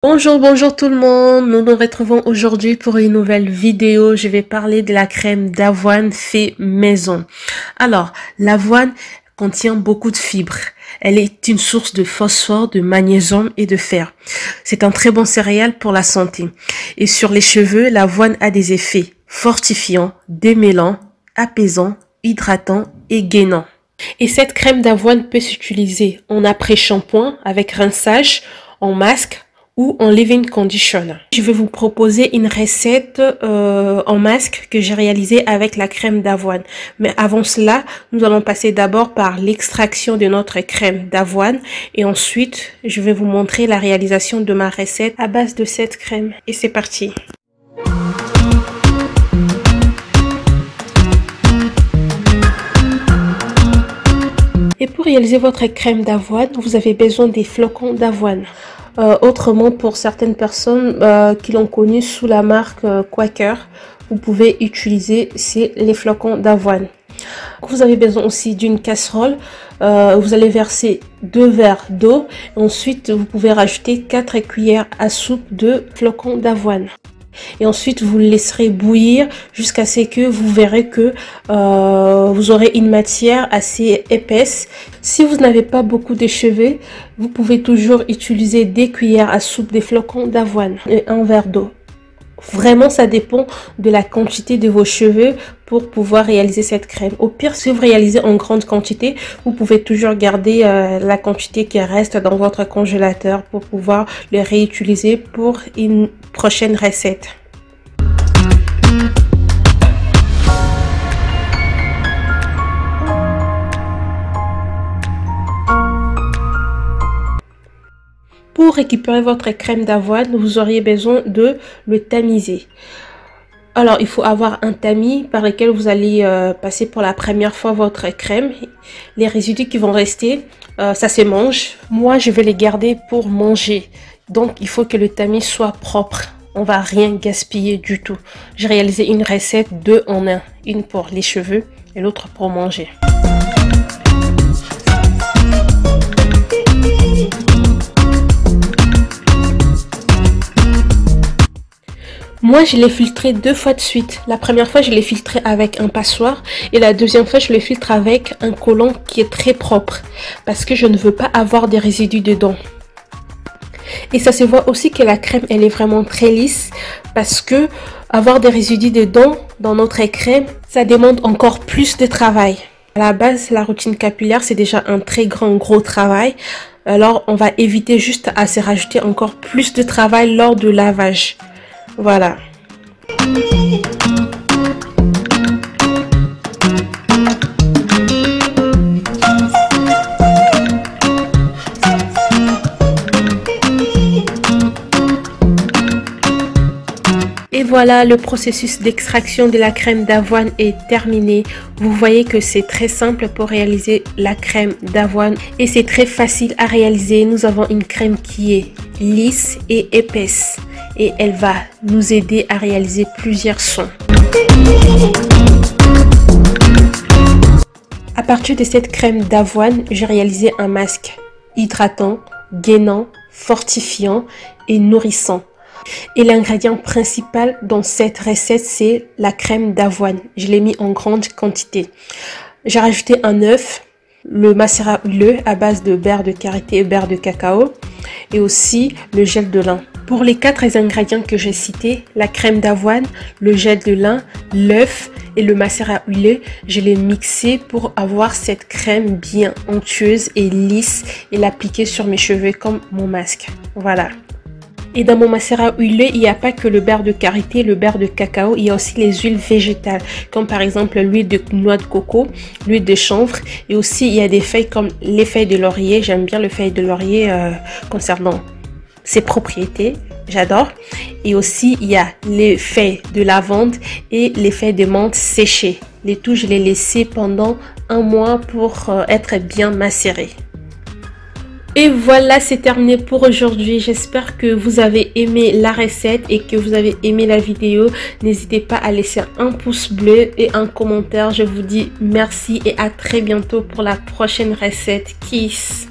Bonjour tout le monde, nous nous retrouvons aujourd'hui pour une nouvelle vidéo. Je vais parler de la crème d'avoine fait maison. Alors, l'avoine contient beaucoup de fibres. Elle est une source de phosphore, de magnésium et de fer. C'est un très bon céréale pour la santé. Et sur les cheveux, l'avoine a des effets fortifiants, démêlants, apaisants, hydratants et gainants. Et cette crème d'avoine peut s'utiliser en après-shampoing avec rinçage, en masque, ou en leave-in conditioner. Je vais vous proposer une recette en masque que j'ai réalisée avec la crème d'avoine. Mais avant cela, nous allons passer d'abord par l'extraction de notre crème d'avoine et ensuite, je vais vous montrer la réalisation de ma recette à base de cette crème. Et c'est parti! Et pour réaliser votre crème d'avoine, vous avez besoin des flocons d'avoine. Autrement, pour certaines personnes qui l'ont connu sous la marque Quaker, vous pouvez utiliser les flocons d'avoine. Vous avez besoin aussi d'une casserole. Vous allez verser 2 verres d'eau. Ensuite, vous pouvez rajouter 4 cuillères à soupe de flocons d'avoine. Et ensuite, vous le laisserez bouillir jusqu'à ce que vous verrez que vous aurez une matière assez épaisse. Si vous n'avez pas beaucoup de cheveux, vous pouvez toujours utiliser des cuillères à soupe des flocons d'avoine et un verre d'eau. Vraiment, ça dépend de la quantité de vos cheveux pour pouvoir réaliser cette crème. Au pire, si vous réalisez en grande quantité, vous pouvez toujours garder la quantité qui reste dans votre congélateur pour pouvoir le réutiliser pour une prochaine recette. Pour récupérer votre crème d'avoine, vous auriez besoin de le tamiser. Alors, il faut avoir un tamis par lequel vous allez passer pour la première fois votre crème. Les résidus qui vont rester, ça se mange. Moi, je vais les garder pour manger. Donc, il faut que le tamis soit propre. On va rien gaspiller du tout. J'ai réalisé une recette 2 en 1. Une pour les cheveux et l'autre pour manger. Moi, je l'ai filtré 2 fois de suite. La première fois, je l'ai filtré avec un passoire et la deuxième fois, je le filtre avec un collant qui est très propre parce que je ne veux pas avoir des résidus dedans. Et ça se voit aussi que la crème, elle est vraiment très lisse parce que avoir des résidus dedans dans notre crème, ça demande encore plus de travail. À la base, la routine capillaire, c'est déjà un très gros travail. Alors, on va éviter juste à se rajouter encore plus de travail lors du lavage. Voilà. Et voilà, le processus d'extraction de la crème d'avoine est terminé. Vous voyez que c'est très simple pour réaliser la crème d'avoine et c'est très facile à réaliser. Nous avons une crème qui est lisse et épaisse et elle va nous aider à réaliser plusieurs soins. À partir de cette crème d'avoine, j'ai réalisé un masque hydratant, gainant, fortifiant et nourrissant. Et l'ingrédient principal dans cette recette, c'est la crème d'avoine. Je l'ai mis en grande quantité. J'ai rajouté un œuf, le macérat huileux à base de beurre de karité et beurre de cacao et aussi le gel de lin. Pour les 4 ingrédients que j'ai cités, la crème d'avoine, le gel de lin, l'œuf et le macérat huileux, je l'ai mixé pour avoir cette crème bien onctueuse et lisse et l'appliquer sur mes cheveux comme mon masque. Voilà. Et dans mon macérat huileux, il n'y a pas que le beurre de karité, le beurre de cacao, il y a aussi les huiles végétales, comme par exemple l'huile de noix de coco, l'huile de chanvre, et aussi il y a des feuilles comme les feuilles de laurier. J'aime bien les feuilles de laurier concernant ses propriétés, j'adore. Et aussi il y a les feuilles de lavande et les feuilles de menthe séchées. Les tout, je les laissé pendant 1 mois pour être bien macérées. Et voilà, c'est terminé pour aujourd'hui. J'espère que vous avez aimé la recette et que vous avez aimé la vidéo. N'hésitez pas à laisser un pouce bleu et un commentaire. Je vous dis merci et à très bientôt pour la prochaine recette. Kiss!